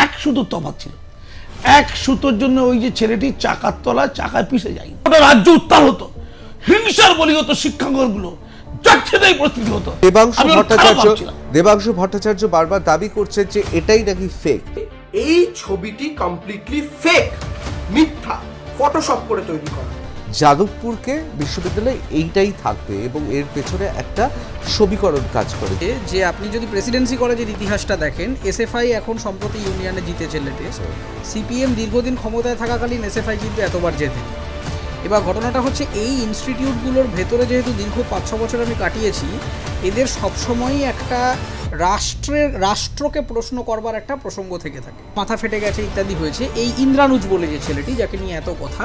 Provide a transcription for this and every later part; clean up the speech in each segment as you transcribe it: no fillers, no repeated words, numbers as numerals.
এক সুতোর তফাৎ ছিল। এক সুতোর জন্য ওই যে ছেলেটি চাকার তলায় চাকায় পিষে যায়, ওটা রাজ্য উত্তাল হতো, হিংসার বলি হতো, শিক্ষাঙ্গনগুলো যাচ্ছেতাই পরিস্থিতি হতো। দেবাংশু ভট্টাচার্য বারবার দাবি করছে যে এটাই নাকি ফেক। এই ছবিটি কমপ্লিটলি ফেক, মিথ্যা, ফটোশপ করে তৈরি করা। যাদবপুরকে বিশ্ববিদ্যালয় এইটাই থাকবে এবং এর পেছনে একটা সমীকরণ কাজ করে যে আপনি যদি প্রেসিডেন্সি কলেজের ইতিহাসটা দেখেন, এসএফআই এখন সম্প্রতি ইউনিয়নে জিতেছে লেটেস্ট। সিপিএম দীর্ঘদিন ক্ষমতায় থাকাকালীন এসএফআই কিন্তু এতবার জেতে। এবার ঘটনাটা হচ্ছে এই ইনস্টিটিউটগুলোর ভেতরে যেহেতু দীর্ঘ 5-6 বছর আমি কাটিয়েছি, এদের সবসময়ই একটা রাষ্ট্রকে প্রশ্ন করবার একটা প্রসঙ্গ থেকে থাকে। মাথা ফেটে গেছে ইত্যাদি হয়েছে। এই ইন্দ্রানুজ বলে যে ছেলেটি, যাকে নিয়ে এত কথা,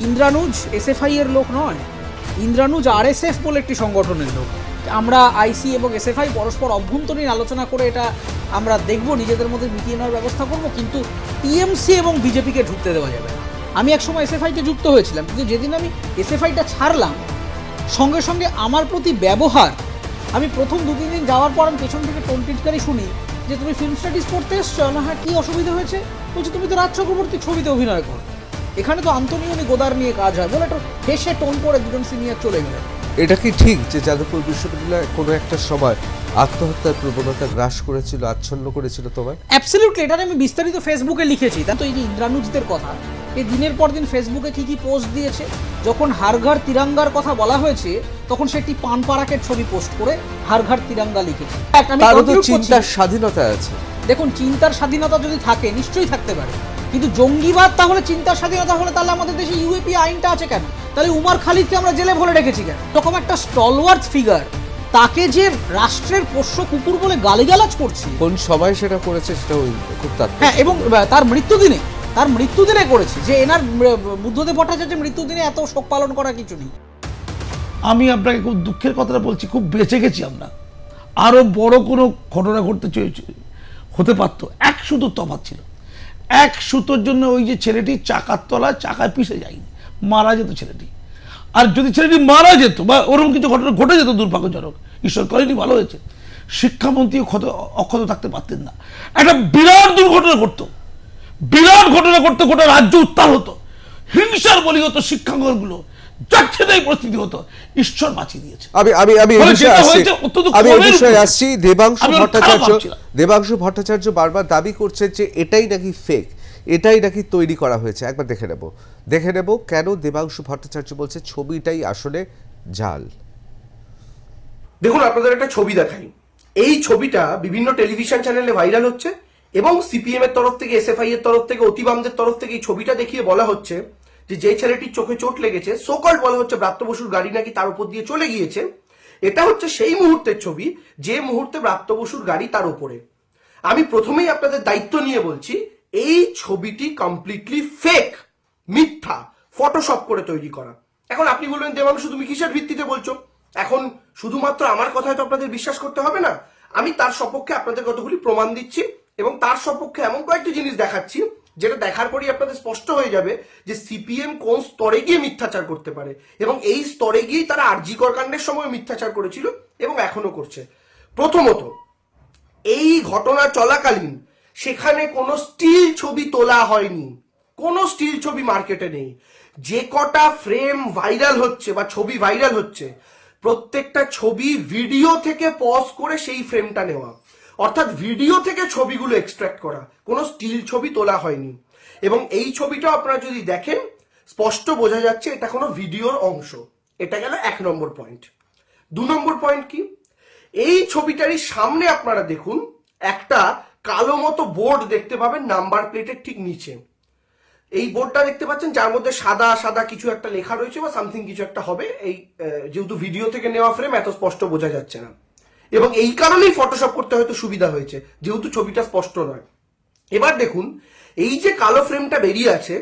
ইন্দ্রানুজ এসএফআই এর লোক নয়, ইন্দ্রানুজ আরএসএফ বলে একটি সংগঠনের লোক। আমরা আইসি এবং এসএফআই পরস্পর অভ্যন্তরীণ আলোচনা করে এটা আমরা দেখব, নিজেদের মধ্যে মিটিয়ে নেওয়ার ব্যবস্থা করব, কিন্তু টিএমসি এবং বিজেপিকে ঢুকতে দেওয়া যাবে না। আমি একসময় এসএফআইতে যুক্ত হয়েছিলাম, কিন্তু যেদিন আমি এসএফআইটা ছাড়লাম, সঙ্গে সঙ্গে আমার প্রতি ব্যবহার, আমি প্রথম 2-3 দিন যাওয়ার পর আমি পেছন থেকে টোনটিটকারি শুনি যে তুমি ফিল্ম স্টাডিজ পড়তে এসছো না? হ্যাঁ, কী অসুবিধা হয়েছে? বলছি তুমি তো রাজ চক্রবর্তীর ছবিতে অভিনয় করো, এখানে তো আন্তনিয়নি গোদার নিয়ে কাজ হয় বলে একটা হেসে টোন করে দুজন সিনিয়র চলে গেলেন। এটা কি ঠিক যে যাদবপুর বিশ্ববিদ্যালয় কোনো একটা সময় আত্মহত্যার প্রবণতা গ্রাস করেছিল, আচ্ছন্ন করেছিল তোমায়? অ্যাবসলিউটলি, এটা আমি বিস্তারিত ফেসবুকে লিখেছি। তা তো এই যে ইন্দ্রানুজদের কথা, এই দিনের পর দিন ফেসবুকে কি পোস্ট দিয়েছে। যখন হারঘর তিরঙ্গার কথা বলা হয়েছে, তখন সে একটি পান পারাকের ছবি পোস্ট করে হারঘর তিরঙ্গা লিখেছে। তারও তো চিন্তার স্বাধীনতা আছে। দেখুন, চিন্তার স্বাধীনতা যদি থাকে, নিশ্চয়ই থাকতে পারে, কিন্তু জঙ্গিবাদ তাহলে চিন্তার স্বাধীনতা হলে তাহলে আমাদের দেশে ইউএপি আইনটা আছে কেন? তাহলে উমার খালিদকে আমরা জেলে ভরে রেখেছি কেন? এরকম একটা স্টলওয়ার্থ ফিগার, তাকে যে রাষ্ট্রের পোষ্য কুকুর বলে গালিগালাজ করছে, কোন সময় সেটা করেছে সেটা খুব তাৎপর্য। হ্যাঁ, এবং তার মৃত্যুদিনে করেছে, যে এনার বুদ্ধদেব ভট্টাচার্যের মৃত্যুদিনে এত শোক পালন করা কিছু নেই। আমি আপনাকে খুব দুঃখের কথাটা বলছি, খুব বেঁচে গেছি আমরা। আরো বড় কোনো ঘটনা হতে পারতো। এক সুতোর তফাৎ ছিল। এক সুতোর জন্য ওই যে ছেলেটি চাকার তলায় চাকায় পিষে যায়নি, মারা যেত ছেলেটি। আর যদি ছেলেটি মারা যেত বা ওরকম কিছু ঘটনা ঘটে যেত দুর্ভাগ্যজনক, ঈশ্বর করেনি, ভালো হয়েছে, শিক্ষামন্ত্রী অক্ষত থাকতে পারতেন না। একটা বিরাট দুর্ঘটনা ঘটতো, গোটা রাজ্য উত্তাল হতো, হিংসার বলি হতো, শিক্ষাঙ্গনগুলো যাচ্ছেতাই পরিস্থিতি হতো। ঈশ্বর বাঁচিয়ে দিয়েছে। আমি বিষয়ে আসছি। দেবাংশু ভট্টাচার্য বারবার দাবি করছে যে এটাই নাকি ফেক, এটাই নাকি তৈরি করা হয়েছে। একবার দেখে নেব কেন দেবাংশু ভট্টাচার্য বলছে ছবিটাই আসলে জাল। দেখুন, আপনাদের একটা ছবি দেখাই। এই ছবিটা বিভিন্ন টেলিভিশন চ্যানেলে ভাইরাল হচ্ছে এবং সিপিএম এর তরফ থেকে, এসএফআই এর তরফ থেকে, অতিবামদের তরফ থেকে এই ছবিটা দেখিয়ে বলা হচ্ছে যে ছেলেটির চোখে চোট লেগেছে, সোকল্ড বলা হচ্ছে ব্রাত্য বসুর গাড়ি নাকি তার উপর দিয়ে চলে গিয়েছে। এটা হচ্ছে সেই মুহূর্তের ছবি যে মুহূর্তে ব্রাত্য বসুর গাড়ি তার উপরে। আমি প্রথমেই আপনাদের দায়িত্ব নিয়ে বলছি, এই ছবিটি কমপ্লিটলি ফেক, মিথ্যা, ফটোশপ করে তৈরি করা। এখন আপনি বলবেন, দেবাংশু তুমি কিসের ভিত্তিতে বলছো? এখন শুধুমাত্র আমার কথায় তো আপনাদের বিশ্বাস করতে হবে না। আমি তার সপক্ষে আপনাদের কতগুলি প্রমাণ দিচ্ছি এবং তার সপক্ষে এমন কয়েকটি জিনিস দেখাচ্ছি যেটা দেখার পরই আপনাদের স্পষ্ট হয়ে যাবে যে সিপিএম কোন স্তরে গিয়ে মিথ্যাচার করতে পারে, এবং এই স্তরে গিয়েই তারা আরজি কর কাণ্ডের সময় মিথ্যাচার করেছিল এবং এখনো করছে। প্রথমত, এই ঘটনা চলাকালীন সেখানে কোনো স্টিল ছবি তোলা হয়নি, কোনো স্টিল ছবি মার্কেটে নেই। যে কটা ফ্রেম ভাইরাল হচ্ছে বা ছবি ভাইরাল হচ্ছে, প্রত্যেকটা ছবি ভিডিও থেকে পজ করে সেই ফ্রেমটা নেওয়া, অর্থাৎ ভিডিও থেকে ছবিগুলো এক্সট্রাক্ট করা, কোনো স্টিল ছবি তোলা হয়নি। এবং এই ছবিটা আপনারা যদি দেখেন, স্পষ্ট বোঝা যাচ্ছে এটা কোনো ভিডিওর অংশ। এটা গেল 1 নম্বর পয়েন্ট। 2 নম্বর পয়েন্ট কি, এই ছবিটারই সামনে আপনারা দেখুন একটা কালো মতো বোর্ড দেখতে পাবেন নাম্বার প্লেটের ঠিক নিচে। এই বোর্ডটা দেখতে পাচ্ছেন, যার মধ্যে সাদা সাদা কিছু একটা লেখা রয়েছে বা সামথিং কিছু একটা হবে। এই যেহেতু ভিডিও থেকে নেওয়া ফ্রেম, এত স্পষ্ট বোঝা যাচ্ছে না, এবং এই কারণেই ফটোশপ করতে হয়তো সুবিধা হয়েছে, যেহেতু ছবিটা স্পষ্ট নয়। এবার দেখুন, এই যে কালো ফ্রেমটা বেরিয়ে আছে,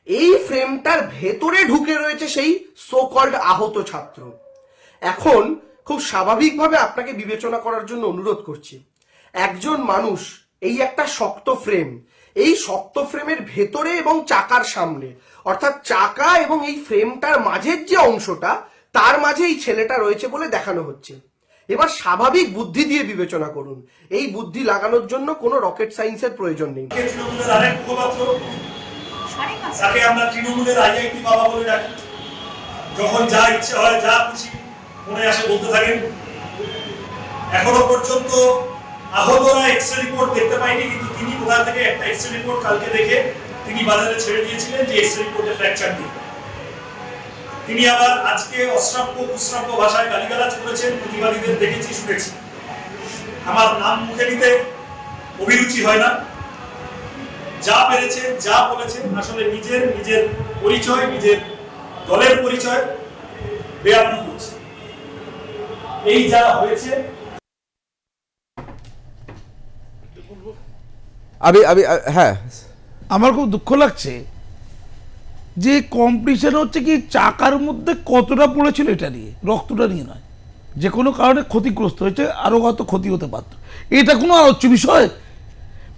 এই ফ্রেমটার ভেতরে ঢুকে রয়েছে সেই সো কল্ড আহত ছাত্র। এখন খুব স্বাভাবিকভাবে আপনাকে বিবেচনা করার জন্য অনুরোধ করছি, একজন মানুষ, এই একটা শক্ত ফ্রেম, এই শক্ত ফ্রেমের ভেতরে এবং চাকার সামনে, অর্থাৎ চাকা এবং এই ফ্রেমটার মাঝের যে অংশটা, তার মাঝে এই ছেলেটা রয়েছে বলে দেখানো হচ্ছে। এবার স্বাভাবিক বুদ্ধি দিয়ে বিবেচনা করুন, এই বুদ্ধি লাগানোর জন্য কোনো রকেট সায়েন্সের প্রয়োজন নেই। তৃণমূলের আরেক মুখপাত্র, তাকে আমরা তৃণমূলের আইআইটি বাবা বলে ডাকি, যখন যা ইচ্ছে হয় যা খুশি মনে আসে বলতে থাকেন। এখনো পর্যন্ত আহতরা এক্সরে রিপোর্ট দেখতে পাইনি, কিন্তু তিনি কোথা থেকে একটা এক্সরে রিপোর্ট কালকে দেখে তিনি বাজারে ছেড়ে দিয়েছিলেন যে এক্সরে রিপোর্টে ফ্র্যাকচার নেই। তিনি আবার আজকে অশ্রাব্য কুশ্রাব্য ভাষায় গালিগালাজ করেছেন, প্রতিবাদীদের দেখেছি শুনেছি। আমার নাম মুখে নিতে অভিরুচি হয় না। যা পেরেছেন যা বলেছেন আসলে নিজের পরিচয়, নিজের দলের পরিচয় বেআবরু করছে। এই যা হয়েছে, হ্যাঁ, আমার খুব দুঃখ লাগছে যে কম্পিটিশন হচ্ছে কি চাকার মধ্যে কতটা পড়েছিল এটা নিয়ে, রক্তটা নিয়ে নয়। যে কোনো কারণে ক্ষতিগ্রস্ত হয়েছে, আরও কত ক্ষতি হতে পারত, এটা কোনো আলোচ্য বিষয়।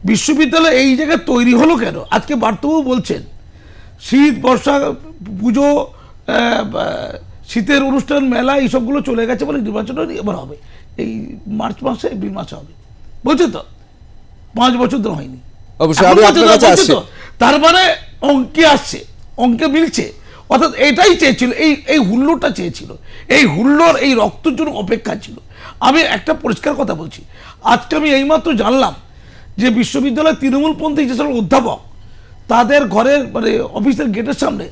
বিশ্ববিদ্যালয় এই জায়গায় তৈরি হলো কেন? আজকে বার্তাবাবু বলছেন শীত, বর্ষা, পুজো, শীতের অনুষ্ঠান, মেলা এইসবগুলো চলে গেছে বলে নির্বাচন এবার হবে এই মার্চ মাসে, এপ্রিল মাসে হবে বলছে তো, 5 বছর ধরে হয়নি। তার মানে অঙ্কে আসছে, অঙ্কে মিলছে, অর্থাৎ এটাই চেয়েছিল, এই হুল্লোড়টা চেয়েছিল, এই হুল্লোড় এই রক্তের জন্য অপেক্ষা ছিল। আমি একটা পরিষ্কার কথা বলছি, আজকে আমি এইমাত্র জানলাম যে বিশ্ববিদ্যালয়ের তৃণমূলপন্থী যে সকল অধ্যাপক, তাদের ঘরের মানে অফিসের গেটের সামনে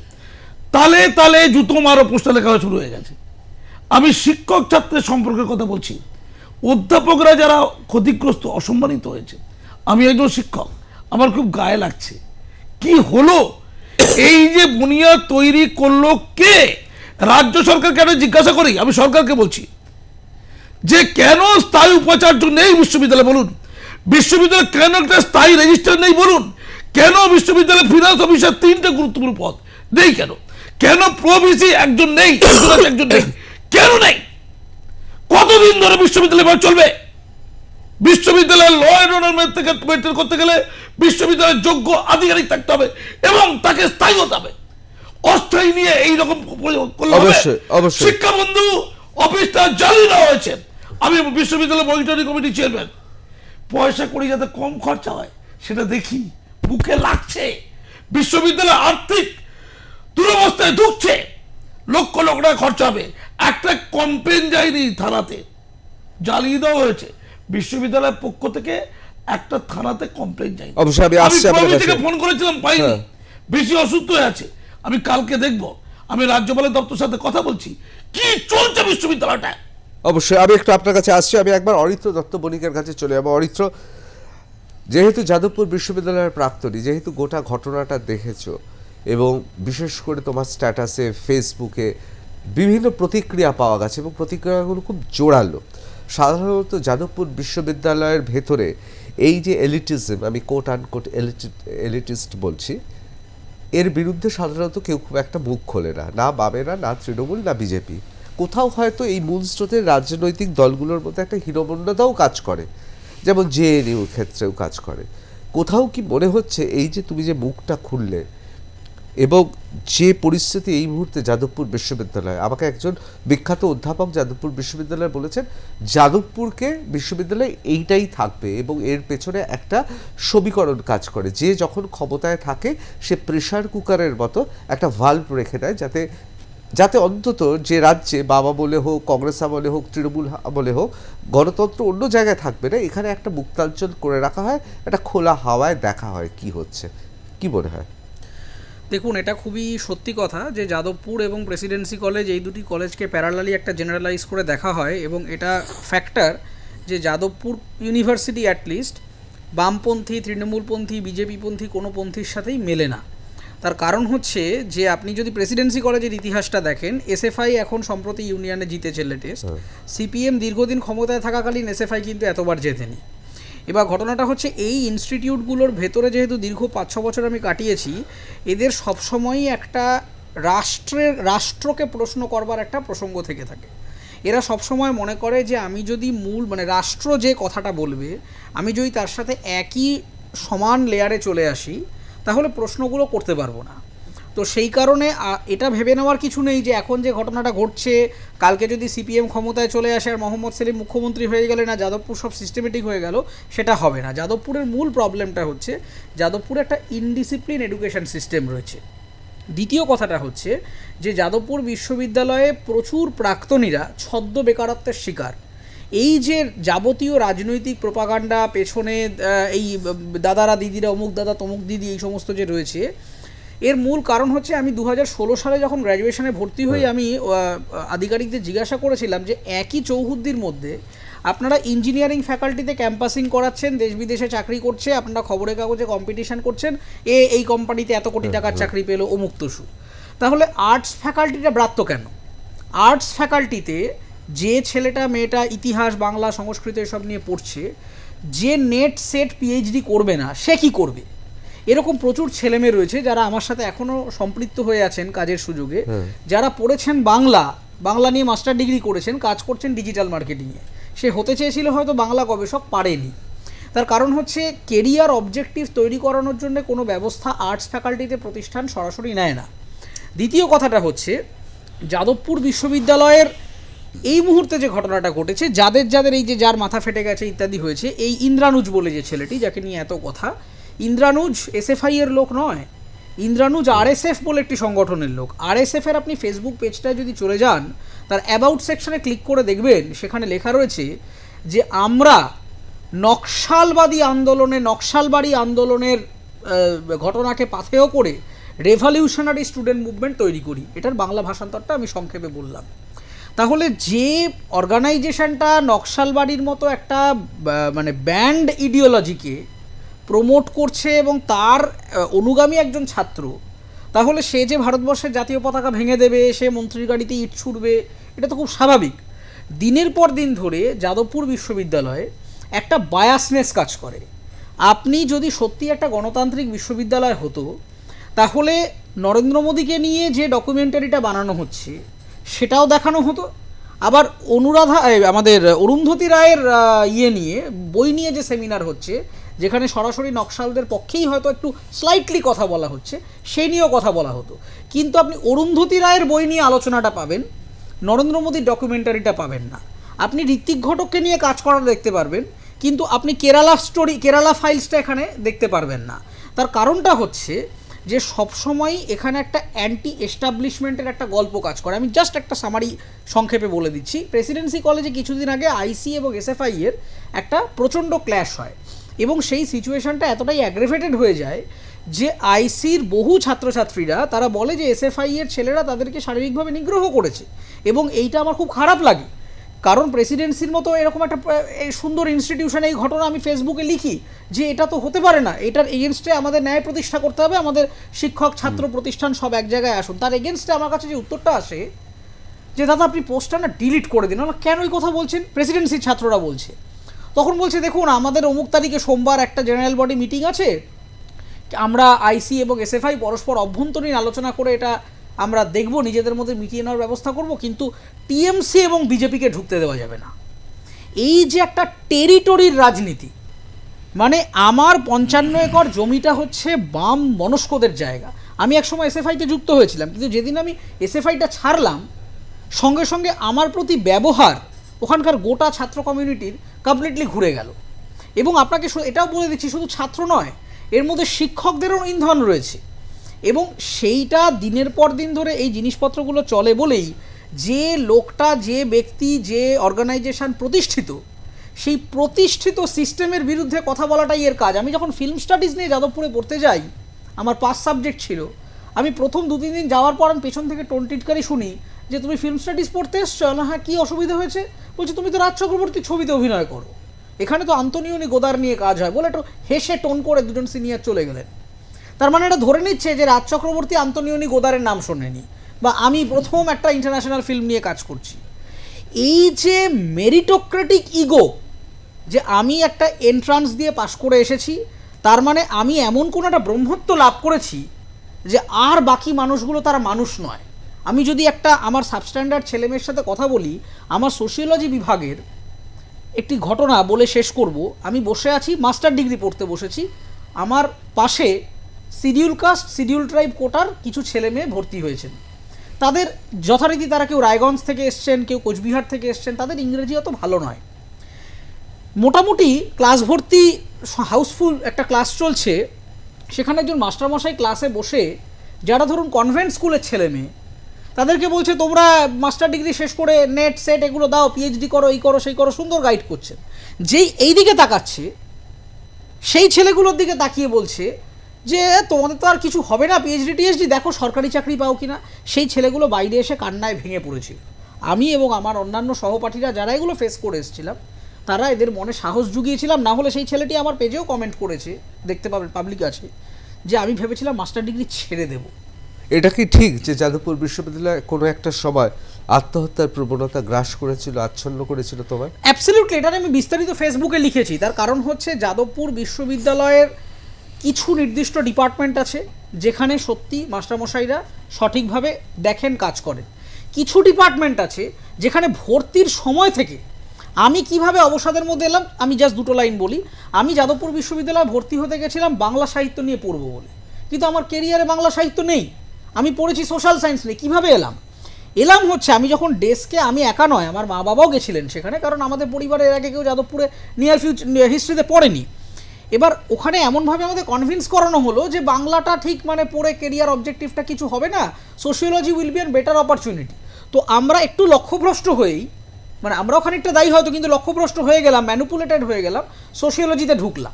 তালে তালে জুতো মারো পোস্টার লেখা শুরু হয়ে গেছে। আমি শিক্ষক ছাত্রের সম্পর্কের কথা বলছি, অধ্যাপকরা যারা ক্ষতিগ্রস্ত, অসম্মানিত হয়েছে। আমি একজন শিক্ষক, আমার খুব গায়ে লাগছে। কি হলো? এই যে বুনিয়াদ তৈরি করলো কে? রাজ্য সরকার কেন জিজ্ঞাসা করি, আমি সরকারকে বলছি যে কেন স্থায়ী উপাচার্য নেই বিশ্ববিদ্যালয়ে বলুন, বিশ্ববিদ্যালয়ে কেন একটা স্থায়ী রেজিস্টার নেই বলুন, কেন বিশ্ববিদ্যালয়ে ফিনান্স অফিসার 3টে গুরুত্বপূর্ণ পদ নেই, কেন প্রভিসি একজন নেই, একজন নেই, কেন নেই? কতদিন ধরে বিশ্ববিদ্যালয় চলবে? বিশ্ববিদ্যালয়ের ল অ্যান্ড অর্ডার মেনটেন করতে গেলে বিশ্ববিদ্যালয়ের যোগ্য আধিকারিক থাকতে হবে এবং তাকে স্থায়ী হতে হবে। অস্থায়ী নিয়ে এইরকম শিক্ষাবন্ধু অফিসটা জ্বালিয়ে দেওয়া হয়েছে। আমি বিশ্ববিদ্যালয় মনিটরিং কমিটি চেয়ারম্যান, পয়সা করি যাতে কম খরচা হয় সেটা দেখি, বুকে লাগছে। বিশ্ববিদ্যালয় আর্থিক দুরবস্থায় ঢুকছে, লক্ষ লক্ষ টাকা খরচা হবে, একটা কমপ্লেন যায়নি থানাতে, জ্বালিয়ে দেওয়া হয়েছে। বিশ্ববিদ্যালয়ের পক্ষ থেকে একটা থানাতে কমপ্লেন যায়নি। আমি ফোন করেছিলাম, পাইনি, বেশি অসুস্থ হয়ে আছে। আমি কালকে দেখব, আমি রাজ্যপালের দপ্তরের সাথে কথা বলছি, কি চলছে বিশ্ববিদ্যালয়টা। অবশ্যই আমি একটু আপনার কাছে আসছি, আমি একবার অরিত্র দত্ত বণিকের কাছে চলে যাবো। অরিত্র, যেহেতু যাদবপুর বিশ্ববিদ্যালয়ের প্রাক্তনী, যেহেতু গোটা ঘটনাটা দেখেছো এবং বিশেষ করে তোমার স্ট্যাটাসে, ফেসবুকে বিভিন্ন প্রতিক্রিয়া পাওয়া গেছে এবং প্রতিক্রিয়াগুলো খুব জোরালো। সাধারণত যাদবপুর বিশ্ববিদ্যালয়ের ভেতরে এই যে এলিটিজম, আমি কোট আনকোট এলিটিস্ট বলছি, এর বিরুদ্ধে সাধারণত কেউ খুব একটা মুখ খোলে না, না বামেরা, না তৃণমূল, না বিজেপি। কোথাও হয়তো এই মূল স্রোতের রাজনৈতিক দলগুলোর মধ্যে একটা হীনমন্যতাও কাজ করে, যেমন জেএনইউর ক্ষেত্রেও কাজ করে। কোথাও কি মনে হচ্ছে এই যে তুমি যে মুখটা খুললে এবং যে পরিস্থিতি এই মুহূর্তে যাদবপুর বিশ্ববিদ্যালয়, আমাকে একজন বিখ্যাত অধ্যাপক যাদবপুর বিশ্ববিদ্যালয় বলেছেন যাদবপুরকে বিশ্ববিদ্যালয় এইটাই থাকবে এবং এর পেছনে একটা সমীকরণ কাজ করে, যে যখন ক্ষমতায় থাকে সে প্রেসার কুকারের মতো একটা ভাল্ব রেখে দেয়, যাতে অন্তত যে রাজ্যে বাবা বলে হোক, কংগ্রেস আমলে হোক, তৃণমূল আমলে হোক, গণতন্ত্র অন্য জায়গায় থাকবে না, এখানে একটা মুক্তাঞ্চল করে রাখা হয়, একটা খোলা হাওয়ায় দেখা হয় কি হচ্ছে। কি মনে হয়? দেখুন, এটা খুবই সত্যি কথা যে যাদবপুর এবং প্রেসিডেন্সি কলেজ, এই দুটি কলেজকে প্যারালালি একটা জেনারেলাইজ করে দেখা হয় এবং এটা ফ্যাক্টর যে যাদবপুর ইউনিভার্সিটি অ্যাটলিস্ট বামপন্থী, তৃণমূলপন্থী, বিজেপিপন্থী কোনো পন্থীর সাথেই মেলে না। তার কারণ হচ্ছে যে আপনি যদি প্রেসিডেন্সি কলেজের ইতিহাসটা দেখেন, এসএফআই এখন সম্প্রতি ইউনিয়নে জিতেছে লেটেস্ট, সিপিএম দীর্ঘদিন ক্ষমতায় থাকাকালীন এসএফআই কিন্তু এতবার জেতেনি। এবার ঘটনাটা হচ্ছে এই ইনস্টিটিউটগুলোর ভেতরে যেহেতু দীর্ঘ 5-6 বছর আমি কাটিয়েছি, এদের সবসময়ই একটা রাষ্ট্রকে প্রশ্ন করবার একটা প্রসঙ্গ থেকে থাকে। এরা সবসময় মনে করে যে আমি যদি রাষ্ট্র যে কথাটা বলবে, আমি যদি তার সাথে একই সমান লেয়ারে চলে আসি তাহলে প্রশ্নগুলো করতে পারবো না। তো সেই কারণে এটা ভেবে নেওয়ার কিছু নেই যে এখন যে ঘটনাটা ঘটছে, কালকে যদি সিপিএম ক্ষমতায় চলে আসে আর মোহাম্মদ সেলিম মুখ্যমন্ত্রী হয়ে গেলে না যাদবপুর সব সিস্টেমেটিক হয়ে গেল, সেটা হবে না। যাদবপুরের মূল প্রবলেমটা হচ্ছে যাদবপুরে একটা ইনডিসিপ্লিন এডুকেশন সিস্টেম রয়েছে। দ্বিতীয় কথাটা হচ্ছে যে যাদবপুর বিশ্ববিদ্যালয়ে প্রচুর প্রাক্তনীরা ছদ্ম বেকারত্বের শিকার। এই যে যাবতীয় রাজনৈতিক প্রোপাগান্ডা পেছনে এই দাদারা দিদিরা অমুক দাদা তমুক দিদি এই সমস্ত যে রয়েছে, এর মূল কারণ হচ্ছে আমি 2016 সালে যখন গ্র্যাজুয়েশনে ভর্তি হই আমি আধিকারিকদের জিজ্ঞাসা করেছিলাম যে একই চৌহদ্দির মধ্যে আপনারা ইঞ্জিনিয়ারিং ফ্যাকাল্টিতে ক্যাম্পাসিং করাচ্ছেন, দেশ বিদেশে চাকরি করছে, আপনারা খবরের কাগজে কম্পিটিশান করছেন, এই কোম্পানিতে এত কোটি টাকার চাকরি পেলো অমুক তসু, তাহলে আর্টস ফ্যাকাল্টিটা ব্রাত্য কেন? আর্টস ফ্যাকাল্টিতে যে ছেলেটা মেয়েটা ইতিহাস বাংলা সংস্কৃত এসব নিয়ে পড়ছে, যে নেট সেট পিএইচডি করবে না সে কি করবে? এরকম প্রচুর ছেলেমেয়ে রয়েছে যারা আমার সাথে এখনও সম্পৃক্ত হয়ে আছেন কাজের সুযোগে, যারা পড়েছেন বাংলা নিয়ে মাস্টার ডিগ্রি করেছেন, কাজ করছেন ডিজিটাল মার্কেটিংয়ে। সে হতে চেয়েছিল হয়তো বাংলা গবেষক, পারেনি। তার কারণ হচ্ছে কেরিয়ার অবজেক্টিভ তৈরি করানোর জন্য কোনো ব্যবস্থা আর্টস ফ্যাকাল্টিতে প্রতিষ্ঠান সরাসরি নেয় না। দ্বিতীয় কথাটা হচ্ছে যাদবপুর বিশ্ববিদ্যালয়ের এই মুহূর্তে যে ঘটনাটা ঘটেছে, যাদের এই যে যার মাথা ফেটে গেছে ইত্যাদি হয়েছে, এই ইন্দ্রানুজ বলে যে ছেলেটি যাকে নিয়ে এত কথা, ইন্দ্রানুজ এসএফআই এর লোক নয়, ইন্দ্রানুজ আরএসএফ বলে একটি সংগঠনের লোক। আরএসএফের আপনি ফেসবুক পেজটায় যদি চলে যান, তার অ্যাবাউট সেকশনে ক্লিক করে দেখবেন সেখানে লেখা রয়েছে যে আমরা নকশালবাড়ি আন্দোলনের ঘটনাকে পাথেয় করে রেভলিউশনারি স্টুডেন্ট মুভমেন্ট তৈরি করি। এটার বাংলা ভাষান্তরটা আমি সংক্ষেপে বললাম। তাহলে যে অর্গানাইজেশনটা নকশালবাড়ির মতো একটা মানে ব্যান্ড ইডিওলজিকে প্রমোট করছে এবং তার অনুগামী একজন ছাত্র, তাহলে সে যে ভারতবর্ষের জাতীয় পতাকা ভেঙে দেবে, সে মন্ত্রীর গাড়িতে ইট ছুড়বে, এটা তো খুব স্বাভাবিক। দিনের পর দিন ধরে যাদবপুর বিশ্ববিদ্যালয়ে একটা বায়াসনেস কাজ করে। আপনি যদি সত্যি একটা গণতান্ত্রিক বিশ্ববিদ্যালয় হতো, তাহলে নরেন্দ্র মোদীকে নিয়ে যে ডকুমেন্টারিটা বানানো হচ্ছে সেটাও দেখানো হতো। আবার আমাদের অরুন্ধতী রায়ের বই নিয়ে যে সেমিনার হচ্ছে, যেখানে সরাসরি নকশালদের পক্ষেই হয়তো একটু স্লাইটলি কথা বলা হচ্ছে, সেই নিয়েও কথা বলা হতো। কিন্তু আপনি অরুন্ধতী রায়ের বই নিয়ে আলোচনাটা পাবেন, নরেন্দ্র মোদীর ডকুমেন্টারিটা পাবেন না। আপনি ঋত্বিক ঘটককে নিয়ে কাজ করা দেখতে পারবেন, কিন্তু আপনি কেরালা ফাইলসটা এখানে দেখতে পারবেন না। তার কারণটা হচ্ছে যে সবসময়ই এখানে একটা অ্যান্টি এস্টাবলিশমেন্টের একটা গল্প কাজ করে। আমি জাস্ট একটা সামারি সংক্ষেপে বলে দিচ্ছি। প্রেসিডেন্সি কলেজে কিছুদিন আগে আইসি এবং এসএফআই এর একটা প্রচণ্ড ক্ল্যাশ হয় এবং সেই সিচুয়েশনটা এতটাই অ্যাগ্রেভেটেড হয়ে যায় যে আইসির বহু ছাত্রছাত্রীরা তারা বলে যে এসএফআই এর ছেলেরা তাদেরকে শারীরিকভাবে নিগ্রহ করেছে, এবং এইটা আমার খুব খারাপ লাগে। কারণ প্রেসিডেন্সির মতো এরকম একটা সুন্দর ইনস্টিটিউশনে এই ঘটনা আমি ফেসবুকে লিখি যে এটা তো হতে পারে না, এটার এগেনস্টে আমাদের ন্যায় প্রতিষ্ঠা করতে হবে, আমাদের শিক্ষক ছাত্র প্রতিষ্ঠান সব এক জায়গায় আসুন। তার এগেনস্টে আমার কাছে যে উত্তরটা আসে যে দাদা আপনি পোস্টটা না ডিলিট করে দিন। আমরা কেন এই কথা বলছেন? প্রেসিডেন্সির ছাত্ররা বলছে। তখন বলছে দেখুন আমাদের অমুক তারিখে সোমবার একটা জেনারেল বডি মিটিং আছে, আমরা আইসি এবং এসএফআই পরস্পর অভ্যন্তরীণ আলোচনা করে এটা আমরা দেখব, নিজেদের মধ্যে মিটিয়ে নেওয়ার ব্যবস্থা করব, কিন্তু টিএমসি এবং বিজেপিকে ঢুকতে দেওয়া যাবে না। এই যে একটা টেরিটরির রাজনীতি, মানে আমার 55 একর জমিটা হচ্ছে বাম মনস্কদের জায়গা। আমি একসময় এসএফআইতে যুক্ত হয়েছিলাম, কিন্তু যেদিন আমি এসএফআইটা ছাড়লাম সঙ্গে সঙ্গে আমার প্রতি ব্যবহার ওখানকার গোটা ছাত্র কমিউনিটির কমপ্লিটলি ঘুরে গেল। এবং আপনাকে এটাও বলে দিচ্ছি, শুধু ছাত্র নয়, এর মধ্যে শিক্ষকদেরও ইন্ধন রয়েছে। এবং সেইটা দিনের পর দিন ধরে এই জিনিসপত্রগুলো চলে বলেই যে লোকটা, যে ব্যক্তি, যে অর্গানাইজেশন প্রতিষ্ঠিত, সেই প্রতিষ্ঠিত সিস্টেমের বিরুদ্ধে কথা বলাটাই এর কাজ। আমি যখন ফিল্ম স্টাডিজ নিয়ে যাদবপুরে পড়তে যাই, আমার 5 সাবজেক্ট ছিল, আমি প্রথম 2-3 দিন যাওয়ার পর আমি পেছন থেকে টোন টিটকারি শুনি যে তুমি ফিল্ম স্টাডিজ পড়তে এসছো না? হ্যাঁ, কী অসুবিধা হয়েছে? বলছি তুমি তো রাজ চক্রবর্তী ছবিতে অভিনয় করো, এখানে তো আন্তনিওনি গোদার নিয়ে কাজ হয়, বলে একটু হেসে টোন করে দুজন সিনিয়র চলে গেলেন। তার মানে এটা ধরে নিচ্ছে যে রাজ চক্রবর্তী আন্তনিওনি গোদারের নাম শোনেনি, বা আমি প্রথম একটা ইন্টারন্যাশনাল ফিল্ম নিয়ে কাজ করছি। এই যে মেরিটোক্রেটিক ইগো, যে আমি একটা এন্ট্রান্স দিয়ে পাশ করে এসেছি, তার মানে আমি এমন কোনো একটা ব্রহ্মত্ব লাভ করেছি যে আর বাকি মানুষগুলো তারা মানুষ নয়। আমি যদি একটা আমার সাবস্ট্যান্ডার্ড ছেলেমেয়ের সাথে কথা বলি, আমার সোশিওলজি বিভাগের একটি ঘটনা বলে শেষ করব। আমি বসে আছি, মাস্টার ডিগ্রি পড়তে বসেছি, আমার পাশে শিডিউল কাস্ট শিডিউল ট্রাইব কোটার কিছু ছেলে মেয়ে ভর্তি হয়েছেন। তাদের যথারীতি তারা কেউ রায়গঞ্জ থেকে এসছেন, কেউ কোচবিহার থেকে এসছেন, তাদের ইংরেজি অত ভালো নয়। মোটামুটি ক্লাস ভর্তি হাউসফুল একটা ক্লাস চলছে, সেখানে একজন মাস্টারমশাই ক্লাসে বসে যারা ধরুন কনভেন্ট স্কুলের ছেলে মেয়ে তাদেরকে বলছে তোমরা মাস্টার ডিগ্রি শেষ করে নেট সেট এগুলো দাও, পিএইচডি করো, এই করো সেই করো, সুন্দর গাইড করছেন। যেই এই দিকে তাকাচ্ছে সেই ছেলেগুলোর দিকে তাকিয়ে বলছে যে তোমাদের তো আর কিছু হবে না, পিএইচডি টিএইচডি দেখো সরকারি চাকরি পাও কিনা। সেই ছেলেগুলো বাইরে এসে কান্নায় ভেঙে পড়েছিল। আমি এবং আমার অন্যান্য সহপাঠীরা যারা এগুলো ফেস করে এসেছিলাম তারা এদের মনে সাহস জুগিয়েছিলাম। না হলে সেই ছেলেটি আমার পেজেও কমেন্ট করেছে, দেখতে পাবেন পাবলিক আছে, যে আমি ভেবেছিলাম মাস্টার ডিগ্রি ছেড়ে দেব। এটা কি ঠিক যে যাদবপুর বিশ্ববিদ্যালয়ে কোনো একটা সময় আত্মহত্যার প্রবণতা গ্রাস করেছিল, আচ্ছন্ন করেছিল তোমার? অ্যাবসলিউটলি, এটা আমি বিস্তারিত ফেসবুকে লিখেছি। তার কারণ হচ্ছে যাদবপুর বিশ্ববিদ্যালয়ের কিছু নির্দিষ্ট ডিপার্টমেন্ট আছে যেখানে সত্যি মাস্টারমশাইরা সঠিকভাবে দেখেন, কাজ করেন। কিছু ডিপার্টমেন্ট আছে যেখানে ভর্তির সময় থেকে আমি কিভাবে অবসাদের মধ্যে এলাম, আমি জাস্ট দুটো লাইন বলি। আমি যাদবপুর বিশ্ববিদ্যালয়ে ভর্তি হতে গেছিলাম বাংলা সাহিত্য নিয়ে পড়বো বলে, কিন্তু আমার কেরিয়ারে বাংলা সাহিত্য নেই, আমি পড়েছি সোশ্যাল সায়েন্স নিয়ে। কীভাবে এলাম হচ্ছে আমি যখন ডেস্কে, আমি একা নয়, আমার মা বাবাও গেছিলেন সেখানে, কারণ আমাদের পরিবারের আগে কেউ যাদবপুরে নিয়ার হিস্ট্রিতে পড়েনি। এবার ওখানে এমনভাবে আমাদের কনভিন্স করানো হলো যে বাংলাটা ঠিক মানে পড়ে কেরিয়ার অবজেক্টিভটা কিছু হবে না, sociology will be an better opportunity. তো আমরা একটু লক্ষ্যভ্রষ্ট হয়েই, মানে আমরাও খানিকটা দায়ী হয়তো, কিন্তু লক্ষ্যভ্রষ্ট হয়ে গেলাম, ম্যানুপুলেটেড হয়ে গেলাম, সোশিওলজিতে ঢুকলাম।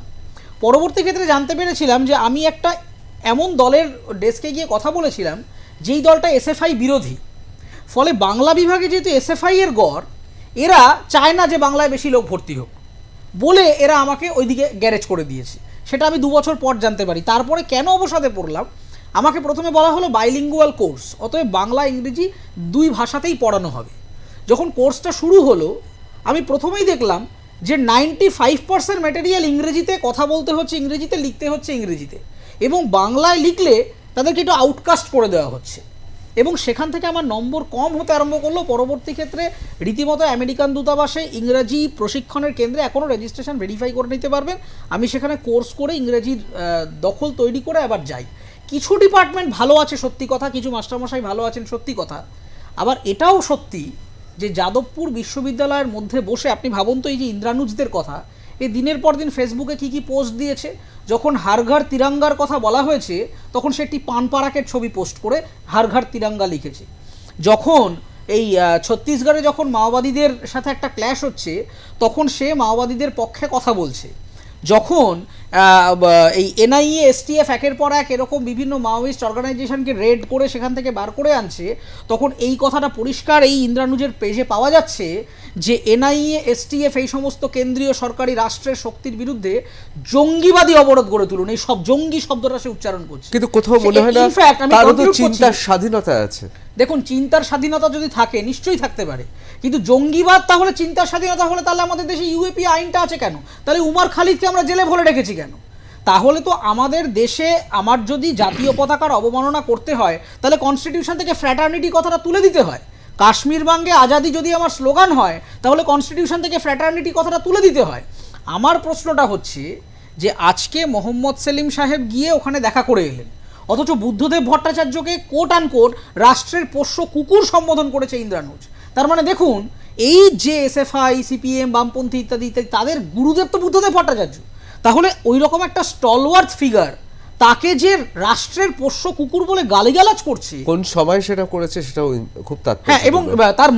পরবর্তী ক্ষেত্রে জানতে পেরেছিলাম যে আমি একটা এমন দলের ডেস্কে গিয়ে কথা বলেছিলাম যেই দলটা এসএফআই বিরোধী। ফলে বাংলা বিভাগে যেহেতু এসএফআই এর গড়, এরা চায় না যে বাংলায় বেশি লোক ভর্তি হোক বলে এরা আমাকে ওইদিকে গ্যারেজ করে দিয়েছে। সেটা আমি 2 বছর পর জানতে পারি। তারপরে কেন অবসাদে পড়লাম, আমাকে প্রথমে বলা হলো বাইলিঙ্গুয়াল কোর্স, অতএব বাংলা ইংরেজি 2 ভাষাতেই পড়ানো হবে। যখন কোর্সটা শুরু হলো আমি প্রথমেই দেখলাম যে 95% ম্যাটেরিয়াল ইংরেজিতে, কথা বলতে হচ্ছে ইংরেজিতে, লিখতে হচ্ছে ইংরেজিতে, এবং বাংলায় লিখলে তাদেরকে একটু আউটকাস্ট করে দেওয়া হচ্ছে। এবং সেখান থেকে আমার নম্বর কম হতে আরম্ভ করলো। পরবর্তী ক্ষেত্রে রীতিমতো আমেরিকান দূতাবাসে ইংরাজি প্রশিক্ষণের কেন্দ্রে এখনও রেজিস্ট্রেশন ভেরিফাই করে নিতে পারবেন, আমি সেখানে কোর্স করে ইংরেজির দখল তৈরি করে আবার যাই। কিছু ডিপার্টমেন্ট ভালো আছে সত্যি কথা, কিছু মাস্টারমশাই ভালো আছেন সত্যি কথা। আবার এটাও সত্যি যে যাদবপুর বিশ্ববিদ্যালয়ের মধ্যে বসে আপনি ভাবুন তো, এই যে ইন্দ্রানুজদের কথা, এই দিনের পর দিন ফেসবুকে কী কী পোস্ট দিয়েছে। যখন হারঘর তিরঙ্গার কথা বলা হয়েছে তখন সে একটি পান পারাকের ছবি পোস্ট করে হারঘর তিরঙ্গা লিখেছে। যখন এই ছত্তিশগড়ে যখন মাওবাদীদের সাথে একটা ক্ল্যাশ হচ্ছে তখন সে মাওবাদীদের পক্ষে কথা বলছে। যখন এই এনআইএ এসটিএফ একের পর এক এরকম বিভিন্ন মাওয়িস্ট অর্গানাইজেশনকে রেড করে সেখান থেকে বার করে আনছে, তখন এই কথাটা পরিষ্কার এই ইন্দ্রানুজের পেজে পাওয়া যাচ্ছে যে এনআইএ এসটিএফ এই সমস্ত কেন্দ্রীয় সরকারি রাষ্ট্রের শক্তির বিরুদ্ধে জঙ্গিবাদী অবরোধ গড়ে তুলুন, এই সব জঙ্গি শব্দটা সে উচ্চারণ করছে। কিন্তু কোথাও মনে হয় না তার তো চিন্তার স্বাধীনতা আছে। দেখুন, চিন্তার স্বাধীনতা যদি থাকে নিশ্চয়ই থাকতে পারে, কিন্তু জঙ্গিবাদ তাহলে চিন্তার স্বাধীনতা হলে তাহলে আমাদের দেশে ইউএপি আইনটা আছে কেন? তাহলে উমার খালিদকে আমরা জেলে ভরে রেখেছি কেন? তাহলে তো আমাদের দেশে আমার যদি জাতীয় পতাকার অবমাননা করতে হয় তাহলে কনস্টিটিউশন থেকে ফ্র্যাটার্নিটি কথাটা তুলে দিতে হয়। কাশ্মীর বাঙ্গে আজাদি যদি আমার স্লোগান হয় তাহলে কনস্টিটিউশন থেকে ফ্র্যাটার্নিটি কথাটা তুলে দিতে হয়। আমার প্রশ্নটা হচ্ছে যে আজকে মোহাম্মদ সেলিম সাহেব গিয়ে ওখানে দেখা করে এলেন, অথচ বুদ্ধদেব ভট্টাচার্যকে কোট অ্যান্ড কোট রাষ্ট্রের পোষ্য কুকুর সম্বোধন করেছে ইন্দ্রানুজ। তার মানে দেখুন, এই যে এসএফআই, সিপিএম, বামপন্থী ইত্যাদি ইত্যাদি, তাদের গুরুদেব তো বুদ্ধদেব ভট্টাচার্য। তাহলে ওই রকম একটা স্টলওয়ার্থ ফিগার, তাকে যে রাষ্ট্রের পোষ্য কুকুর বলে গালিগালাজ করছে, কোন সময় সেটা করেছে সেটাও খুব তাৎপর্য। হ্যাঁ, এবং তার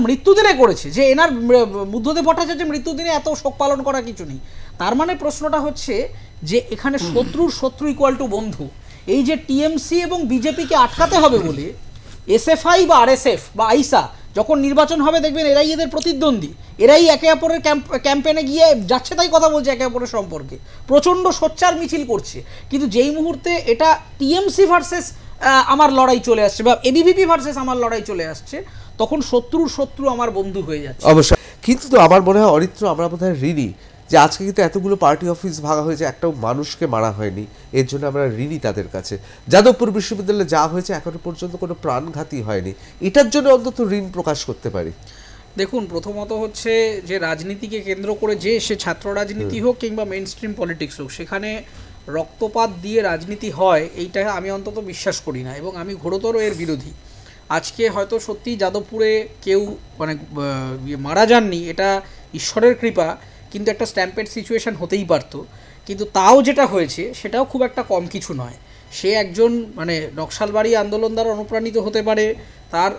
মৃত্যুদিনে করেছে, যে এনার বুদ্ধদেব ভট্টাচার্যের মৃত্যুদিনে এত শোক পালন করা কিছু নেই। তার মানে প্রশ্নটা হচ্ছে যে এখানে শত্রুর শত্রু ইকুয়াল টু বন্ধু। এই যে টিএমসি এবং বিজেপিকে আটকাতে হবে বলে এসএফআই বা আরএসএফ বা আইসা যখন নির্বাচন হবে দেখবেন এরাই এদের প্রতিদ্বন্দ্বী, এরাই একে অপরের ক্যাম্পেনে গিয়ে যাচ্ছে তাই কথা বলছে একে অপরের সম্পর্কে, প্রচণ্ড সোচ্চার মিছিল করছে। কিন্তু যেই মুহূর্তে এটা টিএমসি ভার্সেস আমার লড়াই চলে আসছে বা এবিভিপি ভার্সেস আমার লড়াই চলে আসছে, তখন শত্রুর শত্রু আমার বন্ধু হয়ে যাচ্ছে। অবশ্যই, কিন্তু তো আমার মনে হয় অরিত্র, আমরা বোধহয় ঋণী যে আজকে কিন্তু এতগুলো পার্টি অফিস ভাঙা হয়েছে, একটাও মানুষকে মারা হয়নি, এর জন্য আমরা ঋণী তাদের কাছে। যাদবপুর বিশ্ববিদ্যালয়ে যা হয়েছে এখনো পর্যন্ত কোনো প্রাণঘাতী হয়নি, এটার জন্য অন্তত ঋণ প্রকাশ করতে পারি। দেখুন, প্রথমত হচ্ছে যে রাজনীতিকে কেন্দ্র করে যে সে ছাত্র রাজনীতি হোক কিংবা মেইন স্ট্রিম পলিটিক্স হোক, সেখানে রক্তপাত দিয়ে রাজনীতি হয় এইটা আমি অন্তত বিশ্বাস করি না, এবং আমি ঘোরতর এর বিরোধী। আজকে হয়তো সত্যি যাদবপুরে কেউ মানে মারা যাননি, এটা ঈশ্বরের কৃপা, কিন্তু একটা স্ট্যাম্পেড সিচুয়েশন হতেই পারতো। কিন্তু তাও যেটা হয়েছে সেটাও খুব একটা কম কিছু নয়। সে একজন মানে নকশালবাড়ি আন্দোলন দ্বারা অনুপ্রাণিত হতে পারে, তার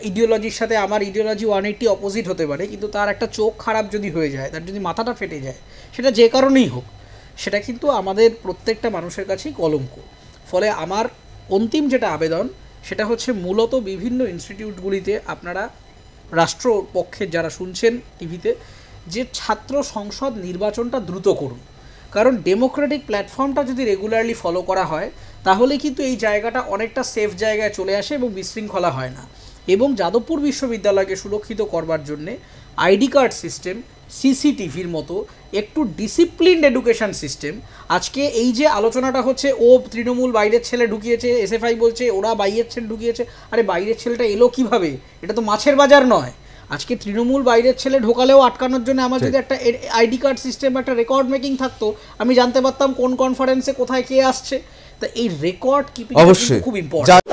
ইডিওলজির সাথে আমার ইডিওলজি 180 অপোজিট হতে পারে, কিন্তু তার একটা চোখ খারাপ যদি হয়ে যায়, তার যদি মাথাটা ফেটে যায়, সেটা যে কারণেই হোক, সেটা কিন্তু আমাদের প্রত্যেকটা মানুষের কাছেই কলঙ্ক। ফলে আমার অন্তিম যেটা আবেদন সেটা হচ্ছে মূলত বিভিন্ন ইনস্টিটিউটগুলিতে আপনারা রাষ্ট্রপক্ষের যারা শুনছেন টিভিতে, যে ছাত্র সংসদ নির্বাচনটা দ্রুত করুন। কারণ ডেমোক্রেটিক প্ল্যাটফর্মটা যদি রেগুলারলি ফলো করা হয় তাহলে কিন্তু এই জায়গাটা অনেকটা সেফ জায়গায় চলে আসে এবং বিশৃঙ্খলা হয় না। এবং যাদবপুর বিশ্ববিদ্যালয়কে সুরক্ষিত করবার জন্যে আইডি কার্ড সিস্টেম, সিসিটিভির মতো একটু ডিসিপ্লিনড এডুকেশন সিস্টেম। আজকে এই যে আলোচনাটা হচ্ছে, ও তৃণমূল বাইরের ছেলে ঢুকিয়েছে, এসএফআই বলছে ওরা বাইরের ছেলে ঢুকিয়েছে, আরে বাইরের ছেলেটা এলো কিভাবে? এটা তো মাছের বাজার নয়। আজকে তৃণমূল বাইরের ছেলে ঢোকালেও আটকানোর জন্য আমার যদি একটা আইডি কার্ড সিস্টেম, একটা রেকর্ড মেকিং থাকতো, আমি জানতে পারতাম কোন কনফারেন্সে কোথায় কে আসছে। তা এই রেকর্ড কিপিং খুব ইম্পর্টেন্ট।